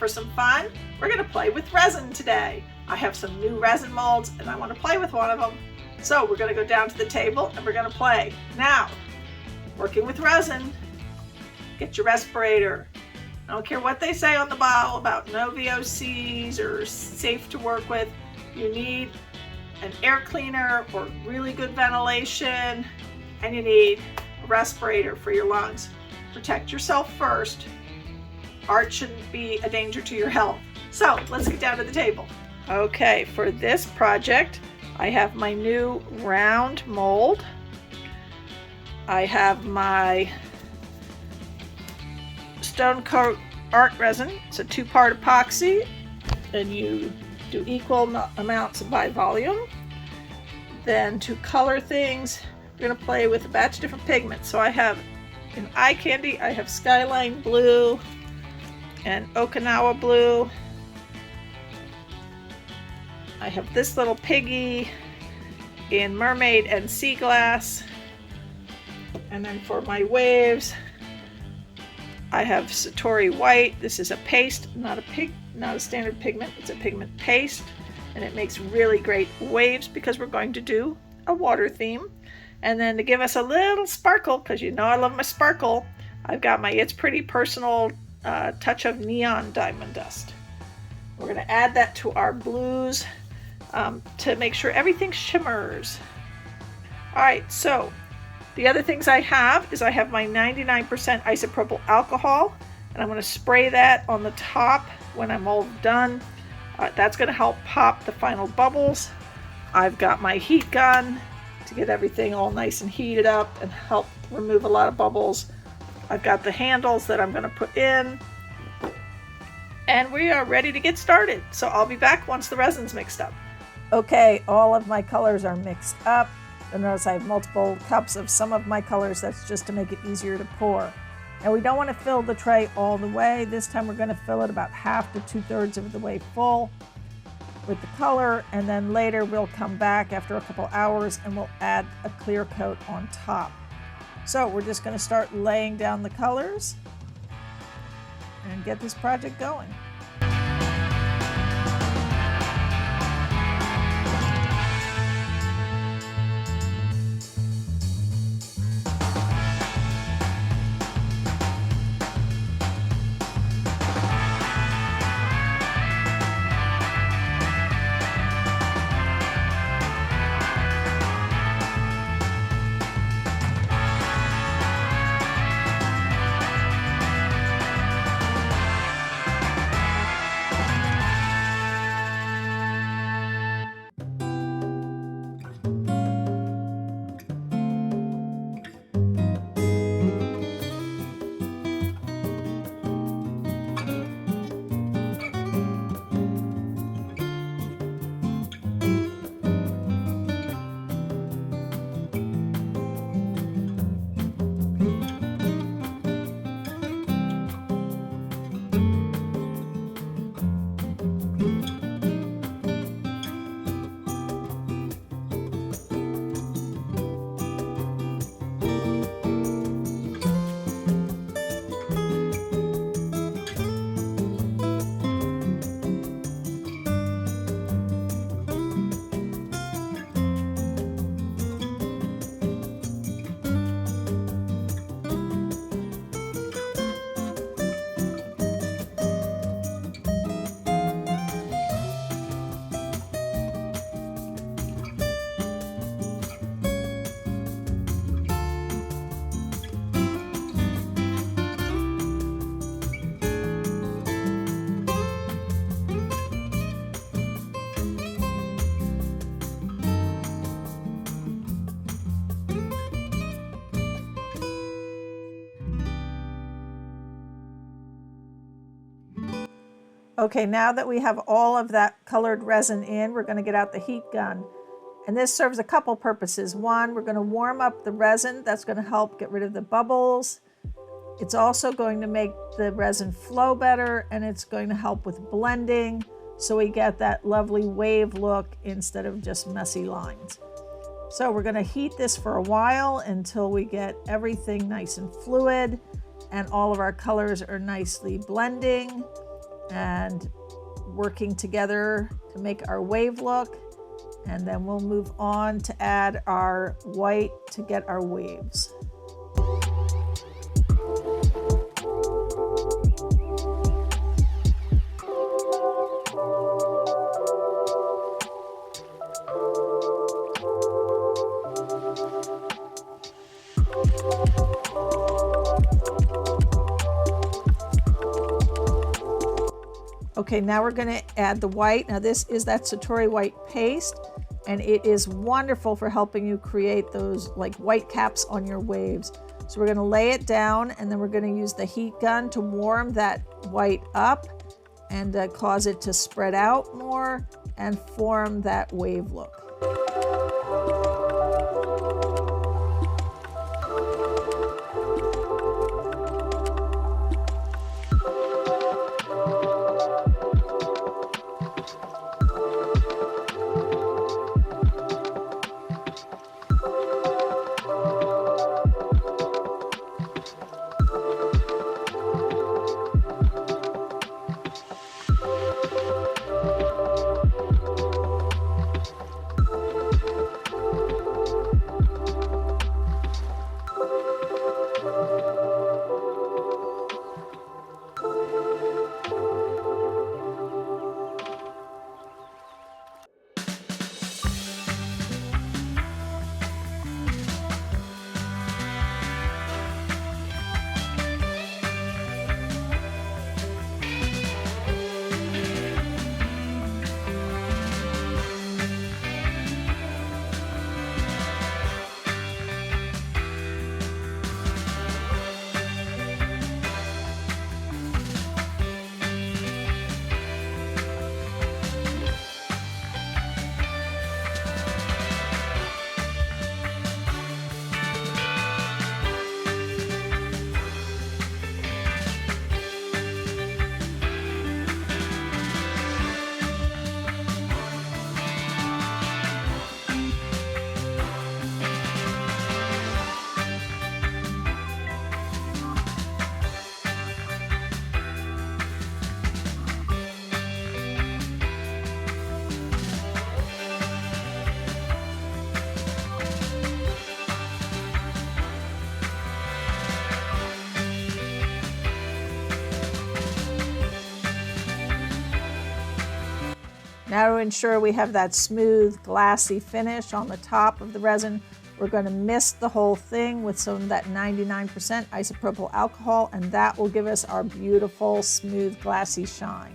for some fun, we're going to play with resin today. I have some new resin molds and I want to play with one of them. So we're going to go down to the table and we're going to play. Now, working with resin, get your respirator. I don't care what they say on the bottle about no VOCs or safe to work with. You need an air cleaner or really good ventilation, and you need a respirator for your lungs. Protect yourself first. Art shouldn't be a danger to your health. So let's get down to the table. Okay, for this project, I have my new round mold. I have my Stonecoat Art Resin. It's a 2-part epoxy, and you do equal amounts by volume. Then to color things, we're going to play with a batch of different pigments. So I have in eye candy, I have Skyline blue and Okinawa blue. I have this little piggy in Mermaid and Sea Glass. And then for my waves, I have Satori white. This is a paste, not a standard pigment. It's a pigment paste, and it makes really great waves because we're going to do a water theme. And then to give us a little sparkle, because you know I love my sparkle, I've got my It's Pretty personal touch of neon diamond dust. We're going to add that to our blues to make sure everything shimmers. All right, so the other things I have is I have my 99% isopropyl alcohol, and I'm going to spray that on the top when I'm all done. That's going to help pop the final bubbles. I've got my heat gun to get everything all nice and heated up and help remove a lot of bubbles. I've got the handles that I'm going to put in, and we are ready to get started. So I'll be back once the resin's mixed up. Okay, all of my colors are mixed up. You'll notice I have multiple cups of some of my colors. That's just to make it easier to pour. Now we don't want to fill the tray all the way. This time we're going to fill it about half to 2/3 of the way full with the color, and then later we'll come back after a couple hours and we'll add a clear coat on top. So we're just going to start laying down the colors and get this project going. Okay, now that we have all of that colored resin in, we're going to get out the heat gun. And this serves a couple purposes. One, we're going to warm up the resin. That's going to help get rid of the bubbles. It's also going to make the resin flow better, and it's going to help with blending, so we get that lovely wave look instead of just messy lines. So we're going to heat this for a while until we get everything nice and fluid and all of our colors are nicely blending. and working together to make our wave look. And then we'll move on to add our white to get our waves. Okay, now we're going to add the white. Now this is that Satori white paste, and it is wonderful for helping you create those like white caps on your waves. So we're going to lay it down, and then we're going to use the heat gun to warm that white up and cause it to spread out more and form that wave look. Now to ensure we have that smooth, glassy finish on the top of the resin, we're going to mist the whole thing with some of that 99% isopropyl alcohol, and that will give us our beautiful, smooth, glassy shine.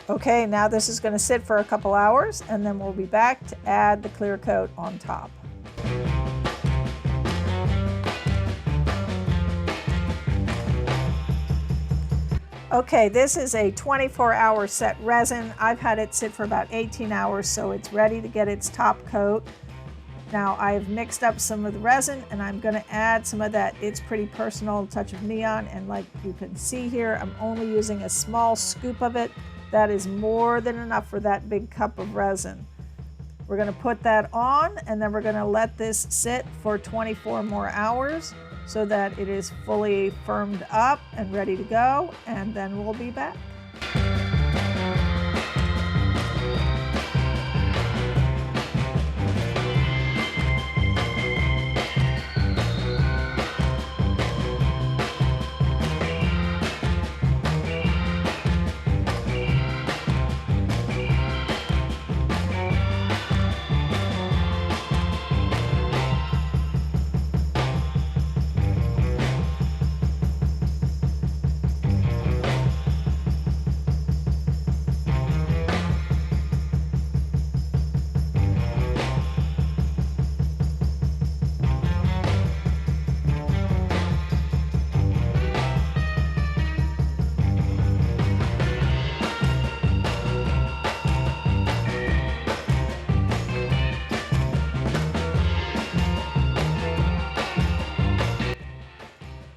Okay, now this is going to sit for a couple hours, and then we'll be back to add the clear coat on top. Okay, this is a 24-hour set resin. I've had it sit for about 18 hours, so it's ready to get its top coat. Now I've mixed up some of the resin, and I'm going to add some of that It's Pretty Personal touch of neon, and like you can see here, I'm only using a small scoop of it. That is more than enough for that big cup of resin. We're going to put that on, and then we're going to let this sit for 24 more hours so that it is fully firmed up and ready to go, and then we'll be back.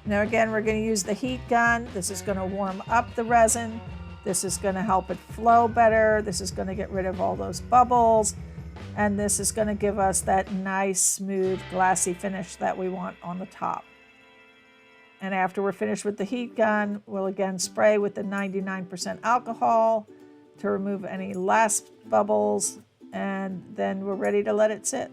Now again, we're going to use the heat gun. This is going to warm up the resin. This is going to help it flow better. This is going to get rid of all those bubbles. And this is going to give us that nice, smooth, glassy finish that we want on the top. And after we're finished with the heat gun, we'll again spray with the 99% alcohol to remove any last bubbles, and then we're ready to let it sit.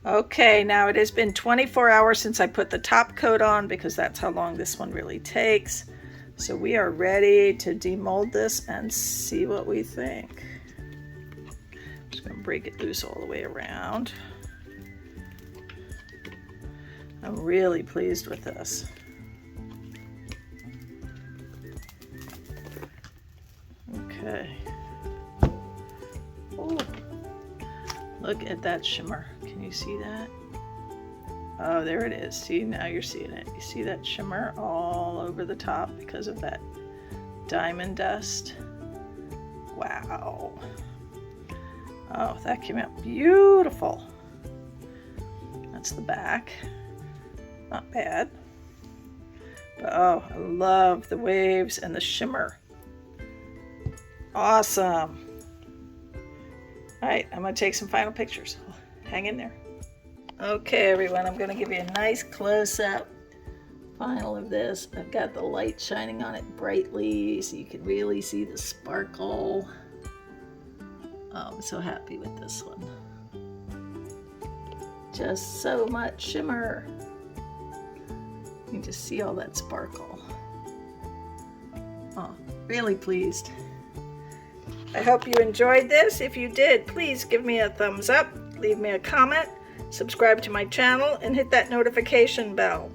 Okay, now it has been 24 hours since I put the top coat on because that's how long this one really takes. So we are ready to demold this and see what we think. I'm just going to break it loose all the way around. I'm really pleased with this. Okay. Ooh. Look at that shimmer. Can you see that? Oh, there it is. See, now you're seeing it. You see that shimmer all over the top because of that diamond dust? Wow. Oh, that came out beautiful. That's the back. Not bad. But oh, I love the waves and the shimmer. Awesome. All right, I'm going to take some final pictures. Hang in there. Okay, everyone, I'm going to give you a nice close-up final of this. I've got the light shining on it brightly so you can really see the sparkle. Oh, I'm so happy with this one. Just so much shimmer. You can just see all that sparkle. Oh, really pleased. I hope you enjoyed this. If you did, please give me a thumbs up, leave me a comment, subscribe to my channel, and hit that notification bell.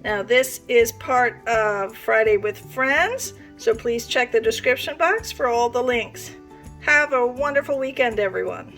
Now, this is part of Friday with Friends, so please check the description box for all the links. Have a wonderful weekend, everyone.